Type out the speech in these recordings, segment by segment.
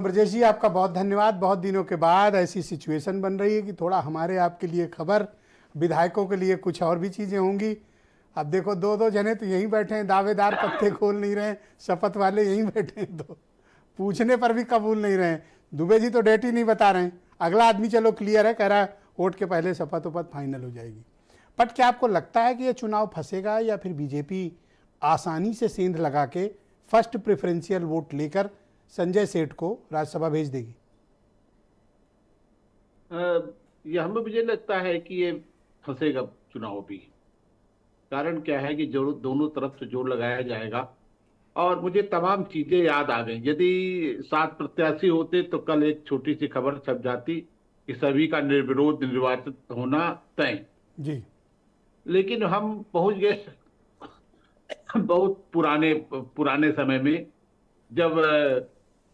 ब्रजेश जी, आपका बहुत धन्यवाद। बहुत दिनों के बाद ऐसी सिचुएशन बन रही है कि थोड़ा हमारे आपके लिए खबर, विधायकों के लिए कुछ और भी चीज़ें होंगी। अब देखो, दो दो जने तो यहीं बैठे हैं, दावेदार पत्ते खोल नहीं रहे हैं, शपथ वाले यहीं बैठे हैं, तो पूछने पर भी कबूल नहीं रहे हैं। दुबे जी तो डेट ही नहीं बता रहे हैं। अगला आदमी चलो क्लियर है, कह रहा है वोट के पहले शपथ उपथ फाइनल हो जाएगी। बट क्या आपको लगता है कि ये चुनाव फंसेगा, या फिर बीजेपी आसानी से सेंध लगा के फर्स्ट प्रेफरेंशियल वोट लेकर संजय सेठ को राज्यसभा भेज देगी? यह हमें मुझे लगता है कि ये फंसेगा चुनाव भी। कारण क्या है कि जो दोनों तरफ से जोर लगाया जाएगा, और मुझे तमाम चीजें याद आ गई। यदि 7 प्रत्याशी होते तो कल एक छोटी सी खबर छप जाती कि सभी का निर्विरोध निर्वाचित होना तय। जी। लेकिन हम पहुंच गए बहुत पुराने पुराने समय में, जब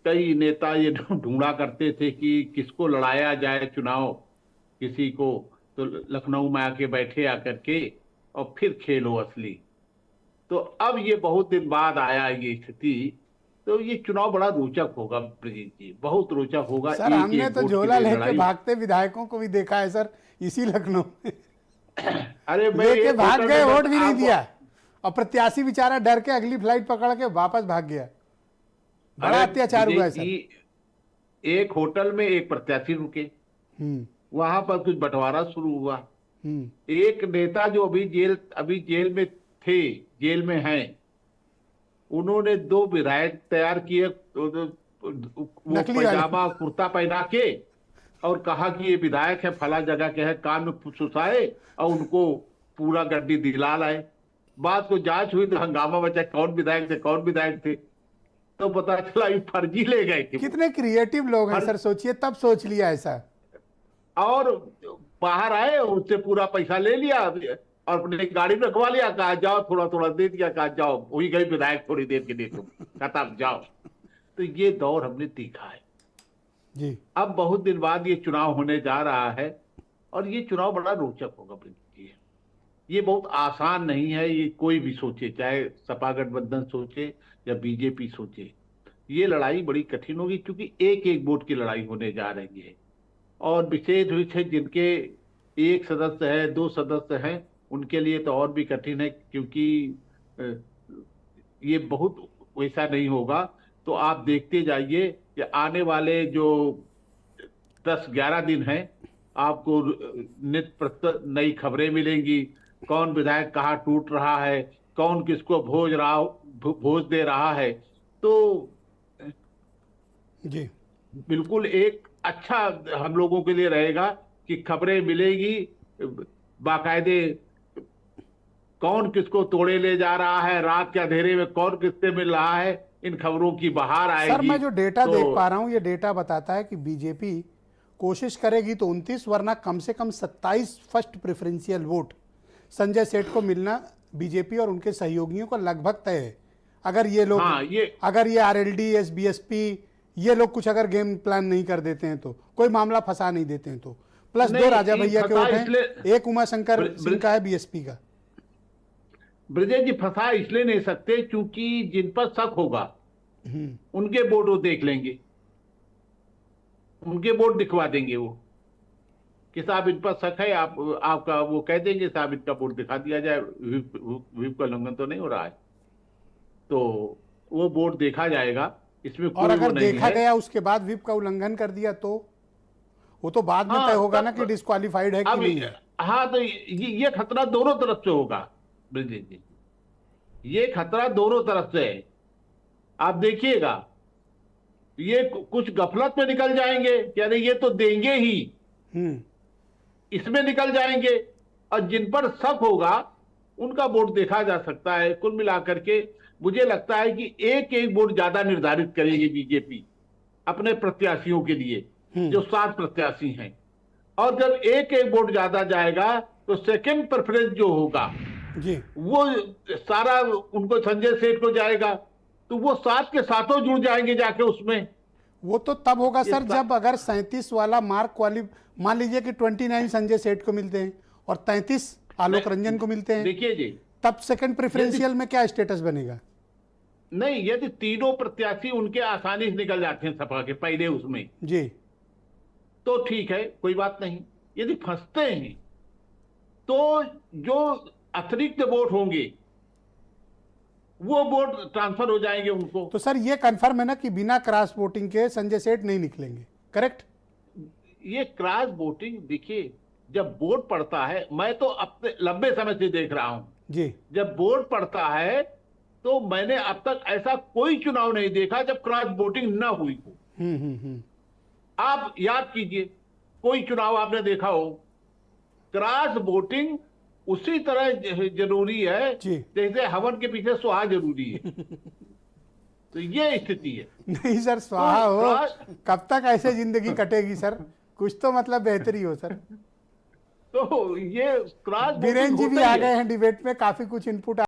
कई नेता ये ढूंढा करते थे कि किसको लड़ाया जाए चुनाव, किसी को, तो लखनऊ में आके बैठे आकर के और फिर खेलो असली। तो अब ये बहुत दिन बाद आया ये स्थिति, तो ये चुनाव बड़ा रोचक होगा ब्रजेश जी, बहुत रोचक होगा। सर, एक हमने एक तो वोट के झोला लिए लेके लड़ाई। भागते विधायकों को भी देखा है सर, इसी लखनऊ में। अरे मैं लेके एक भाग होटल गए, में वोट भी नहीं आपको, दिया, और प्रत्याशी बेचारा डर के अगली फ्लाइट पकड़ के वापस भाग गया। बड़ा अरे अत्याचार हुआ है विजय सर। जी, एक होटल में एक प्रत्याशी रुके, हम्म। वहां पर कुछ बंटवारा शुरू हुआ। हम्म। एक नेता जो अभी जेल में थे, जेल में हैं, उन्होंने 2 विधायक तैयार किए, वो नकली वाले। पैजामा कुर्ता पहना के, और कहा कि ये विधायक है, फला जगह के है, कान में सुसाए और उनको पूरा गड्डी दिला लाए। बात को जांच हुई तो हंगामा बचा, कौन विधायक थे, कौन विधायक थे, तो पता चला ये फर्जी ले गए थे वो। कितने क्रिएटिव लोग हैं सर, सोचिए, तब सोच लिया ऐसा। और बाहर आए, उससे पूरा पैसा ले लिया और अपने गाड़ी में रखवा लिया, कहा जाओ, थोड़ा थोड़ा दे दिया, कहा जाओ, वही गई विधायक थोड़ी देर के लिए, तुम खत्म, जाओ। तो ये दौर हमने देखा है। जी। अब बहुत दिन बाद ये चुनाव होने जा रहा है, और ये चुनाव बड़ा रोचक होगा। ये बहुत आसान नहीं है, ये कोई भी सोचे, चाहे सपा गठबंधन सोचे या बीजेपी सोचे, ये लड़ाई बड़ी कठिन होगी, क्योंकि एक एक वोट की लड़ाई होने जा रही है। और विशेष रूप से जिनके 1 सदस्य है, 2 सदस्य हैं, उनके लिए तो और भी कठिन है, क्योंकि ये बहुत वैसा नहीं होगा। तो आप देखते जाइए कि आने वाले जो 10-11 दिन हैं, आपको नित्य प्रत्येक नई खबरें मिलेंगी। कौन विधायक कहाँ टूट रहा है, कौन किसको भोज दे रहा है। तो जी। बिल्कुल एक अच्छा हम लोगों के लिए रहेगा कि खबरें मिलेगी बाकायदे, कौन किसको तोड़े ले जा रहा है, रात के अंधेरे में कौन किससे मिल रहा है, इन खबरों की बहार सर, आएगी। मैं जो डेटा तो देख पा रहा हूं, ये डेटा बताता है कि बीजेपी कोशिश करेगी तो 29, वरना कम से कम 27 first preferential vote Sanjay Seth को मिलना बीजेपी और उनके सहयोगियों को लगभग तय है। अगर ये लोग, हाँ, अगर ये आरएलडी, एसबीएसपी, ये लोग कुछ अगर गेम प्लान नहीं कर देते हैं, तो कोई मामला फंसा नहीं देते हैं, तो प्लस 2 राजा भैया के वोट हैं, एक उमा शंकर सिंह का है बीएसपी का। ब्रजेश जी, फंसा इसलिए नहीं सकते क्योंकि जिन पर शक होगा उनके वोट वो देख लेंगे, उनके वोट दिखवा देंगे वो, कि साहब इन पर शक है, आपका वो कह देंगे, साहब इनका वोट दिखा दिया जाए, व्हिप का उल्लंघन तो नहीं हो रहा है, तो वो वोट देखा जाएगा। इसमें और कोई अगर वो नहीं देखा है। गया उसके बाद व्हिप का उल्लंघन कर दिया, तो वो तो बाद में हाँ, तय होगा ना कि डिस्क्वालीफाइड है कि नहीं है। हाँ, तो ये खतरा दोनों तरफ से होगा ब्रजेश जी, ये खतरा दोनों तरफ से है। आप देखिएगा, ये कुछ गफलत में निकल जाएंगे, यानी ये तो देंगे ही, इसमें निकल जाएंगे, और जिन पर शक होगा उनका वोट देखा जा सकता है। कुल मिलाकर के मुझे लगता है कि एक एक वोट ज्यादा निर्धारित करेगी बीजेपी अपने प्रत्याशियों के लिए, जो 7 प्रत्याशी हैं। और जब एक एक वोट ज्यादा जाएगा तो सेकंड प्रेफरेंस जो होगा जी, वो सारा उनको संजय सेठ को जाएगा, तो वो 7 के 7 जुड़ जाएंगे जाके उसमें। वो तो तब होगा सर जब अगर 37 वाला मार्क वाली, मान लीजिए कि 29 संजय सेठ को मिलते हैं और 33 आलोक रंजन को मिलते हैं, देखिए जी, तब सेकंड प्रेफरेंशियल में क्या स्टेटस बनेगा? नहीं, यदि तीनों प्रत्याशी उनके आसानी से निकल जाते हैं सपा के पहले उसमें, जी तो ठीक है, कोई बात नहीं। यदि फंसते हैं तो जो अतिरिक्त वोट होंगे वो वोट ट्रांसफर हो जाएंगे उनको। तो सर ये कंफर्म है ना कि बिना क्रॉस वोटिंग के संजय सेठ नहीं निकलेंगे, करेक्ट? ये क्रॉस वोटिंग देखिए, जब वोट पड़ता है, मैं तो अपने लंबे समय से देख रहा हूं, जी जब वोट पड़ता है तो मैंने अब तक ऐसा कोई चुनाव नहीं देखा जब क्रॉस वोटिंग ना हुई हो। आप याद कीजिए, कोई चुनाव आपने देखा हो, क्रॉस वोटिंग उसी तरह जरूरी है जी। जैसे हवन के पीछे सुहाग जरूरी है। तो ये स्थिति है। नहीं सर, स्वाहा हो क्रॉस- कब तक ऐसे जिंदगी कटेगी सर? कुछ तो मतलब बेहतरी हो सर। तो ये क्रॉस बीरेन वोटिंग जी भी होता आ ही है। गए हैं डिबेट में, काफी कुछ इनपुट